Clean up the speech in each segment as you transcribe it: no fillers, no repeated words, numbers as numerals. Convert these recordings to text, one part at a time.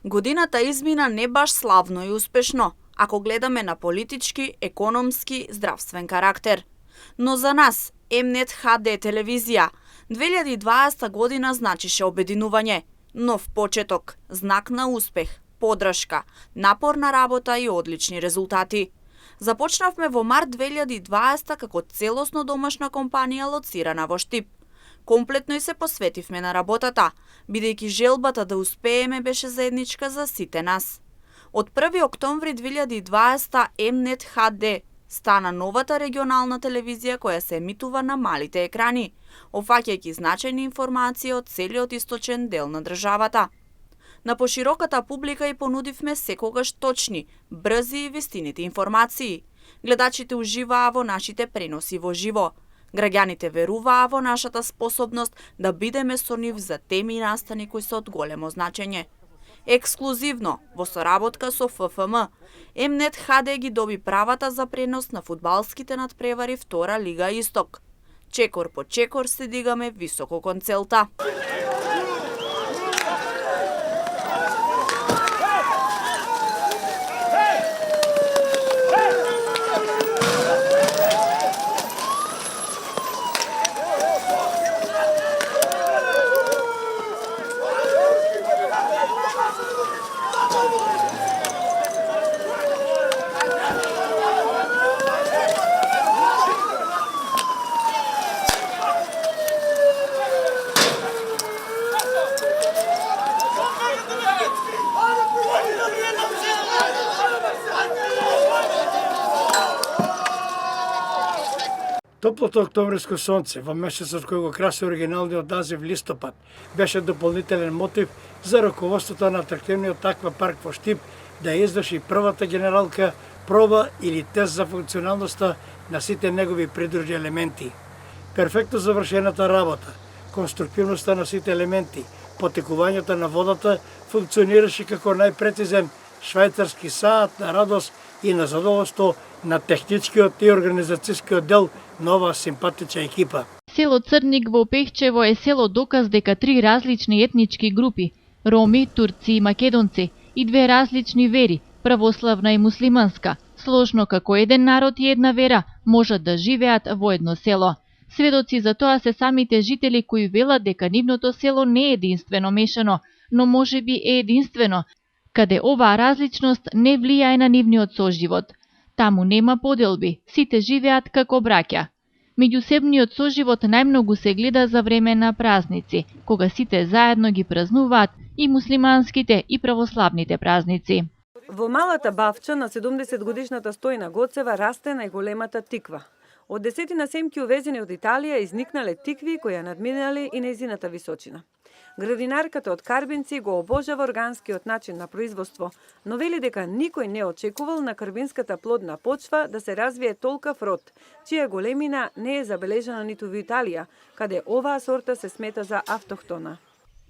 Годината измина не баш славно и успешно, ако гледаме на политички, економски, здравствен карактер. Но за нас, Mnet HD телевизија, 2020 година значише обединување, нов почеток, знак на успех, подршка, напорна работа и одлични резултати. Започнавме во март 2020 како целосно домашна компанија лоцирана во Штип. Комплетно и се посветивме на работата, бидејќи желбата да успееме беше заедничка за сите нас. Од 1 октомври 2020 Mnet HD стана новата регионална телевизија која се емитува на малите екрани, офаќајќи значајни информации од целиот источен дел на државата. На пошироката публика и понудивме секогаш точни, брзи и вистинити информации. Гледачите уживаа во нашите преноси во живо. Граѓаните веруваа во нашата способност да бидеме со нив за теми и настани кои се од големо значење. Ексклузивно, во соработка со ФФМ, Mnet HD ги доби правата за пренос на фудбалските надпревари Втора Лига Исток. Чекор по чекор се дигаме високо кон целта. Топлото октомвриско сонце во месецот кој го краси оригиналниот назив листопад беше дополнителен мотив за раководството на атрактивниот аквапарк во Штип да изврши првата генералка проба или тест за функционалноста на сите негови придружни елементи. Перфектно завршената работа, конструктивноста на сите елементи, потекувањето на водата функционираше како најпрецизен швајцарски саат на радост и на задоволство на техничкиот и организацијскиот дел на оваа симпатична екипа. Село Црник во Пехчево е село доказ дека три различни етнички групи – роми, турци и македонци – и две различни вери – православна и муслиманска, сложно како еден народ и една вера, можат да живеат во едно село. Сведоци за тоа се самите жители кои велат дека нивното село не е единствено мешано, но можеби е единствено, каде оваа различност не влијае на нивниот соживот. Таму нема поделби, сите живеат како браќа. Меѓусебниот соживот најмногу се гледа за време на празници, кога сите заедно ги празнуваат и муслиманските и православните празници. Во малата Бавча на 70 годишната Стојна Гоцева расте најголемата тиква. Од десетина семки увезени од Италија изникнале тикви кои ја надминале и нејзината височина. Градинарката од Карбинци го обожава органскиот начин на производство, но вели дека никој не очекувал на карбинската плодна почва да се развие толкав род, чија големина не е забележана ниту во Италија, каде оваа сорта се смета за автохтона.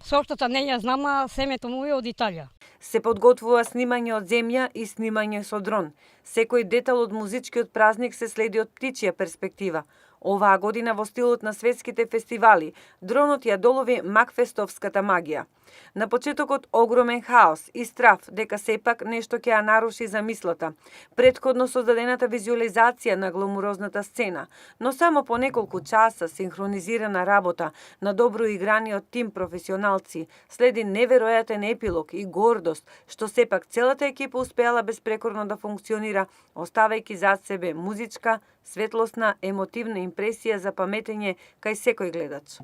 Сортата не ја знам, а семето му е од Италија. Се подготвува снимање од земја и снимање со дрон. Секој детал од музичкиот празник се следи од птичја перспектива. Оваа година во стилот на светските фестивали, дронот ја долови макфестовската магија. На почетокот огромен хаос и страф дека сепак нешто ќе ја наруши замислата. Претходно создадената визуализација на гламурозната сцена, но само по неколку часа синхронизирана работа на добро играниот тим професионалци, следи неверојатен епилог и гордост што сепак целата екипа успеала безпрекорно да функционира, оставајќи зад себе музичка, светлосна, емотивна импресија за паметење кај секој гледач.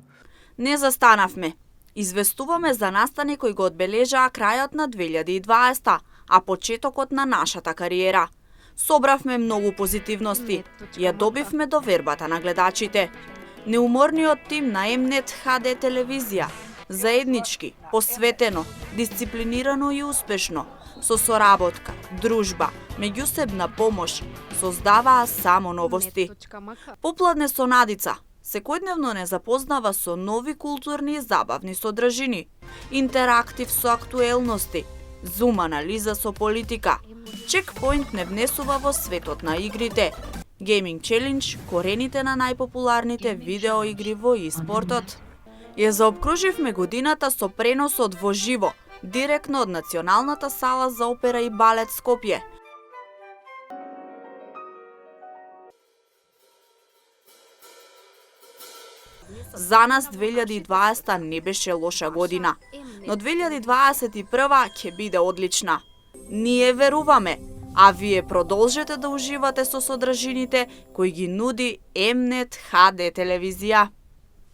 Не застанавме. Известуваме за настани кои го одбележаа крајот на 2020, а почетокот на нашата кариера. Собравме многу позитивности, ја добивме довербата на гледачите. Неуморниот тим на Mnet HD телевизија, заеднички, посветено, дисциплинирано и успешно, со соработка, дружба, меѓусебна помош, создаваа само новости. Попладне со Надица, секојдневно не запознава со нови културни и забавни содржини, интерактив со актуелности, зум анализа со политика, чекпоинт не внесува во светот на игрите, гейминг челендж, корените на најпопуларните видеоигри во e-спортот. Ја заобкруживме годината со преносот во живо директно од Националната сала за опера и балет Скопје. За нас 2020 не беше лоша година, но 2021 ќе биде одлична. Ние веруваме, а вие продолжете да уживате со содржините кои ги нуди Mnet HD телевизија.